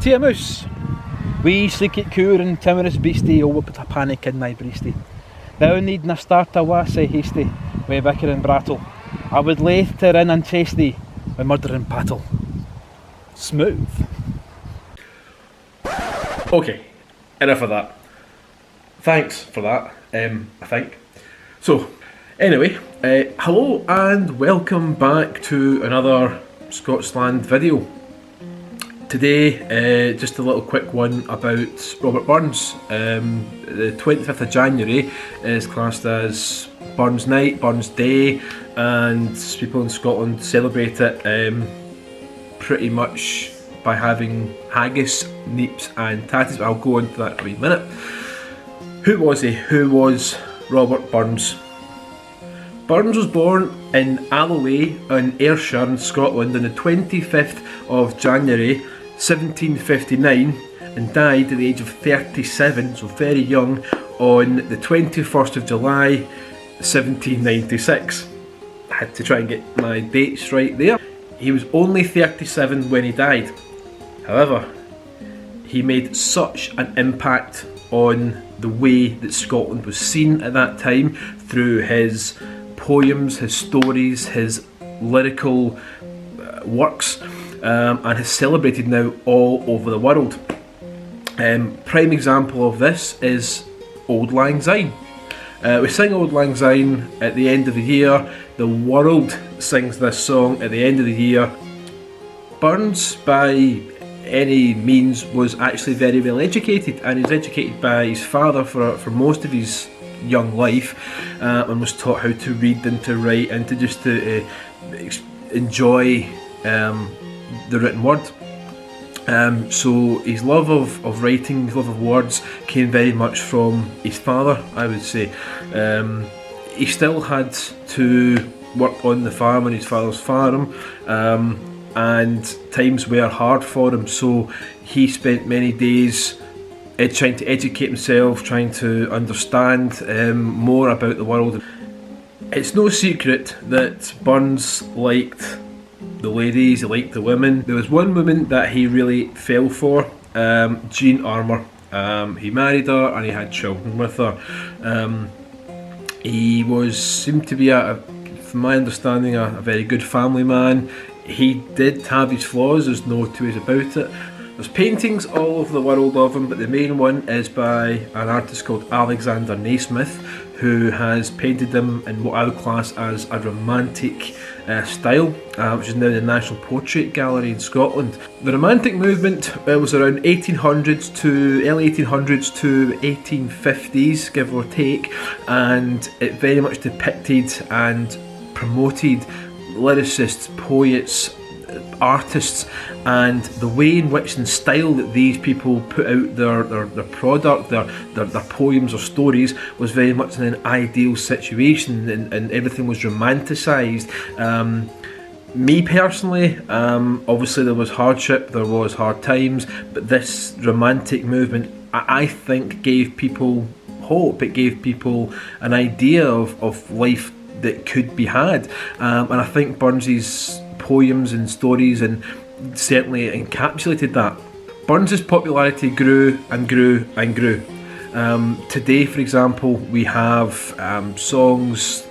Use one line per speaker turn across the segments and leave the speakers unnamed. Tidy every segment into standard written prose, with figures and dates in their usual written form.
Tia Moose, wee sleeky coor and timorous beastie, oh put a panic in my breastie. Thou needna a start a wa sae hasty, wi bicker and brattle. I would laith to rin and chase thee, wi murder and battle. Smooth.
Okay, enough of that. Thanks for that, I think. So, anyway, hello and welcome back to another Scotsland video. Today, just a little quick one about Robert Burns. The 25th of January is classed as Burns Night, Burns Day, and people in Scotland celebrate it pretty much by having haggis, neeps and tatties. I'll go into that in a wee minute. Who was he? Who was Robert Burns? Burns was born in Alloway in Ayrshire in Scotland on the 25th of January 1759 and died at the age of 37, so very young, on the 21st of July 1796. I had to try and get my dates right there. He was only 37 when he died. However, he made such an impact on the way that Scotland was seen at that time through his poems, his stories, his lyrical works, and is celebrated now all over the world. Prime example of this is Auld Lang Syne. We sing Auld Lang Syne at the end of the year. The world sings this song at the end of the year. Burns, by any means, was actually very well educated, and he was educated by his father for most of his young life, and was taught how to read and to write and to just to enjoy the written word. So his love of writing, his love of words came very much from his father, I would say. He still had to work on the farm, on his father's farm, and times were hard for him, so he spent many days trying to educate himself, trying to understand more about the world. It's no secret that Burns liked the ladies, he liked the women. There was one woman that he really fell for, Jean Armour. He married her and he had children with her. He seemed to be, from my understanding, a very good family man. He did have his flaws, there's no two ways about it. There's paintings all over the world of him, but the main one is by an artist called Alexander Naismith, who has painted him in what I would class as a romantic style, which is now in the National Portrait Gallery in Scotland. The Romantic movement was around 1800s to early 1800s to 1850s, give or take, and it very much depicted and promoted lyricists, poets, artists, and the way in which and style that these people put out their product, their poems or stories, was very much in an ideal situation, and everything was romanticised. Me personally, obviously there was hardship, there was hard times, but this romantic movement, I think, gave people hope. It gave people an idea of life that could be had, and I think Burns's poems and stories and certainly encapsulated that. Burns's popularity grew and grew and grew. Today, for example, we have songs.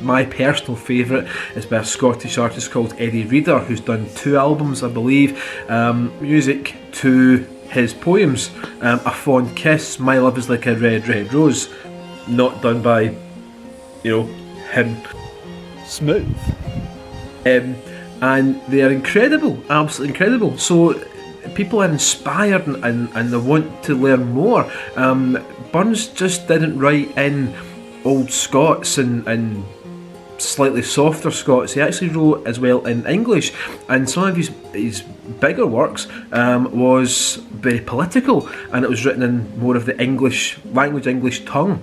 My personal favourite is by a Scottish artist called Eddie Reader, who's done 2 albums, I believe, music to his poems. A Fond Kiss, My Love Is Like a Red, Red Rose, not done by, him.
Smooth.
And they are incredible, absolutely incredible. So people are inspired and they want to learn more. Burns just didn't write in old Scots and slightly softer Scots. He actually wrote as well in English, and some of his bigger works was very political, and it was written in more of the English language, English tongue,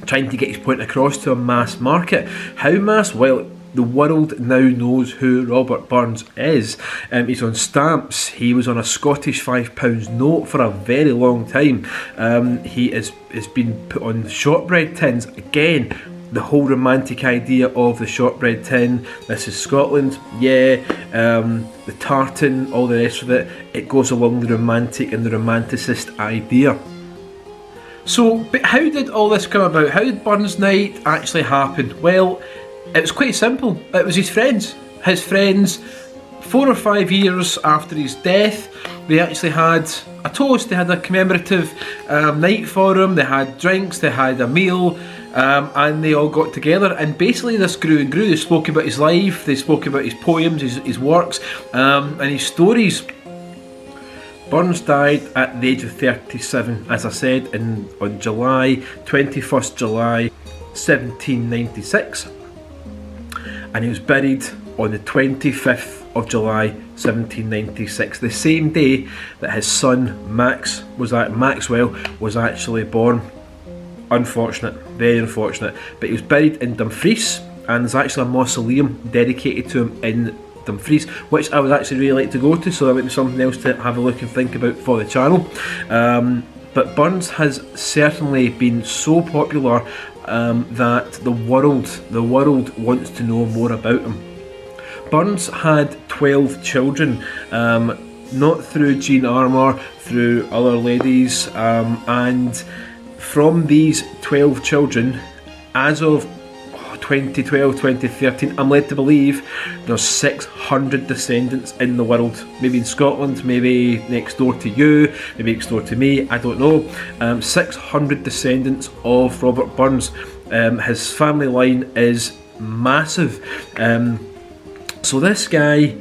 trying to get his point across to a mass market. How mass? Well, the world now knows who Robert Burns is. He's on stamps. He was on a Scottish £5 note for a very long time. He has been put on shortbread tins. Again, the whole romantic idea of the shortbread tin. This is Scotland, yeah. The tartan, all the rest of it. It goes along the romantic and the romanticist idea. So, but how did all this come about? How did Burns Night actually happen? Well, it was quite simple. It was his friends. His friends, 4 or 5 years after his death, they actually had a toast. They had a commemorative night for him. They had drinks, they had a meal, and they all got together. And basically this grew and grew. They spoke about his life, they spoke about his poems, his works, and his stories. Burns died at the age of 37, as I said, on July 21st July 1796, and he was buried on the 25th of July 1796, the same day that his son Maxwell was actually born. Unfortunate, very unfortunate, but he was buried in Dumfries, and there's actually a mausoleum dedicated to him in Dumfries, which I would actually really like to go to, so that would be something else to have a look and think about for the channel. But Burns has certainly been so popular that the world wants to know more about him. Burns had 12 children, not through Jean Armour, through other ladies, and from these 12 children, as of 2012, 2013, I'm led to believe there's 600 descendants in the world. Maybe in Scotland, maybe next door to you, maybe next door to me, I don't know. 600 descendants of Robert Burns. His family line is massive. So this guy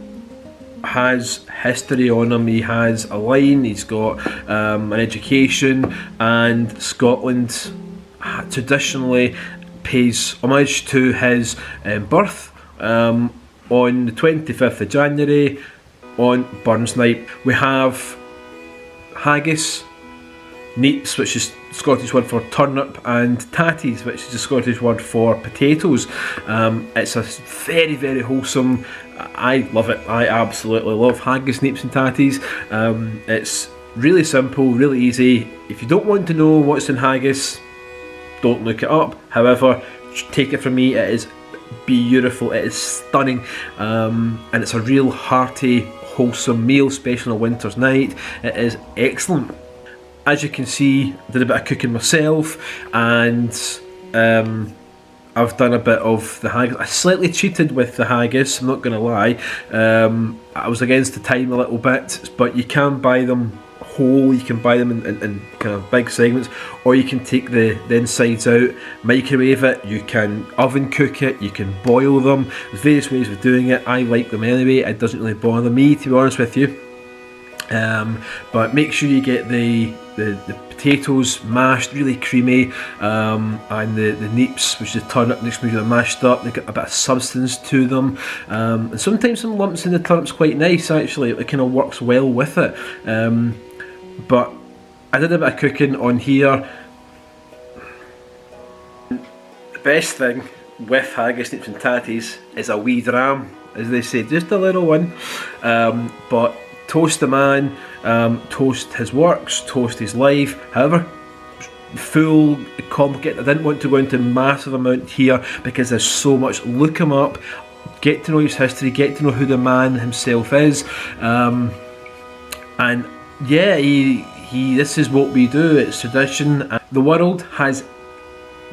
has history on him. He has a line, he's got an education, and Scotland traditionally pays homage to his birth on the 25th of January on Burns Night. We have haggis, neeps, which is the Scottish word for turnip, and tatties, which is the Scottish word for potatoes. It's a very, very wholesome. I love it. I absolutely love haggis, neeps and tatties. It's really simple, really easy. If you don't want to know what's in haggis, don't look it up. However, take it from me, it is beautiful, it is stunning, and it's a real hearty, wholesome meal, especially on a winter's night. It is excellent. As you can see, I did a bit of cooking myself, and I've done a bit of the haggis. I slightly cheated with the haggis, I'm not going to lie. I was against the time a little bit, but you can buy them whole, you can buy them in kind of big segments, or you can take the insides out, microwave it, you can oven cook it, you can boil them. There's various ways of doing it. I like them anyway, it doesn't really bother me, to be honest with you. But make sure you get the potatoes mashed, really creamy, and the neeps, which is the turnip, next they're mashed up, they got a bit of substance to them, and sometimes some lumps in the turnip's quite nice actually, it kind of works well with it. But I did a bit of cooking on here. The best thing with haggis, neeps and tatties is a wee dram, as they say, just a little one. But toast the man, toast his works, toast his life. However, full, complicated, I didn't want to go into massive amount here because there's so much. Look him up, get to know his history, get to know who the man himself is, and yeah, this is what we do, it's tradition. The world has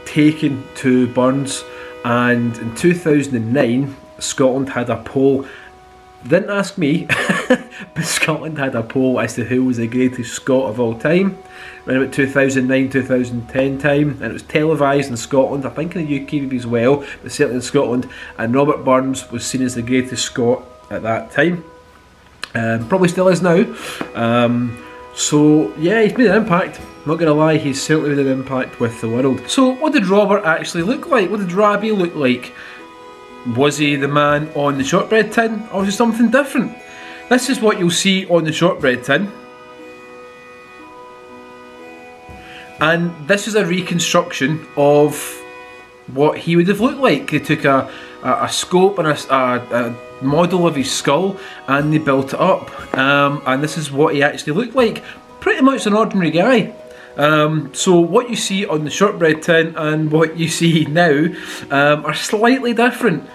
taken to Burns, and in 2009 Scotland had a poll. They didn't ask me, but Scotland had a poll as to who was the greatest Scot of all time around about 2009-2010 time, and it was televised in Scotland, I think in the UK maybe as well, but certainly in Scotland, and Robert Burns was seen as the greatest Scot at that time. Probably still is now. So yeah, he's made an impact. Not gonna lie, he's certainly made an impact with the world. So what did Robert actually look like? What did Rabbie look like? Was he the man on the shortbread tin, or was he something different? This is what you'll see on the shortbread tin. And this is a reconstruction of what he would have looked like. They took a scope and a model of his skull and they built it up. And this is what he actually looked like. Pretty much an ordinary guy. So what you see on the shortbread tin and what you see now are slightly different.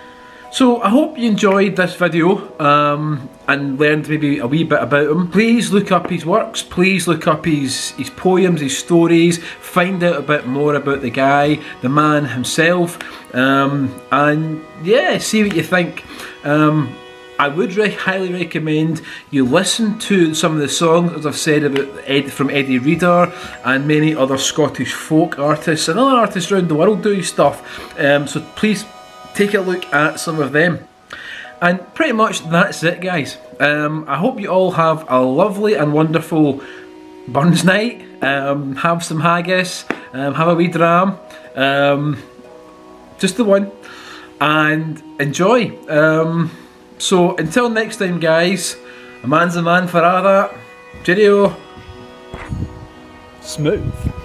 So I hope you enjoyed this video and learned maybe a wee bit about him. Please look up his works, please look up his poems, his stories, find out a bit more about the guy, the man himself, and yeah, see what you think. I would highly recommend you listen to some of the songs, as I've said, about from Eddie Reader and many other Scottish folk artists and other artists around the world do stuff. So please take a look at some of them. And pretty much that's it, guys. I hope you all have a lovely and wonderful Burns night. Have some haggis, have a wee dram, just the one, and enjoy. So until next time, guys, a man's a man for a' that. Cheerio.
Smooth.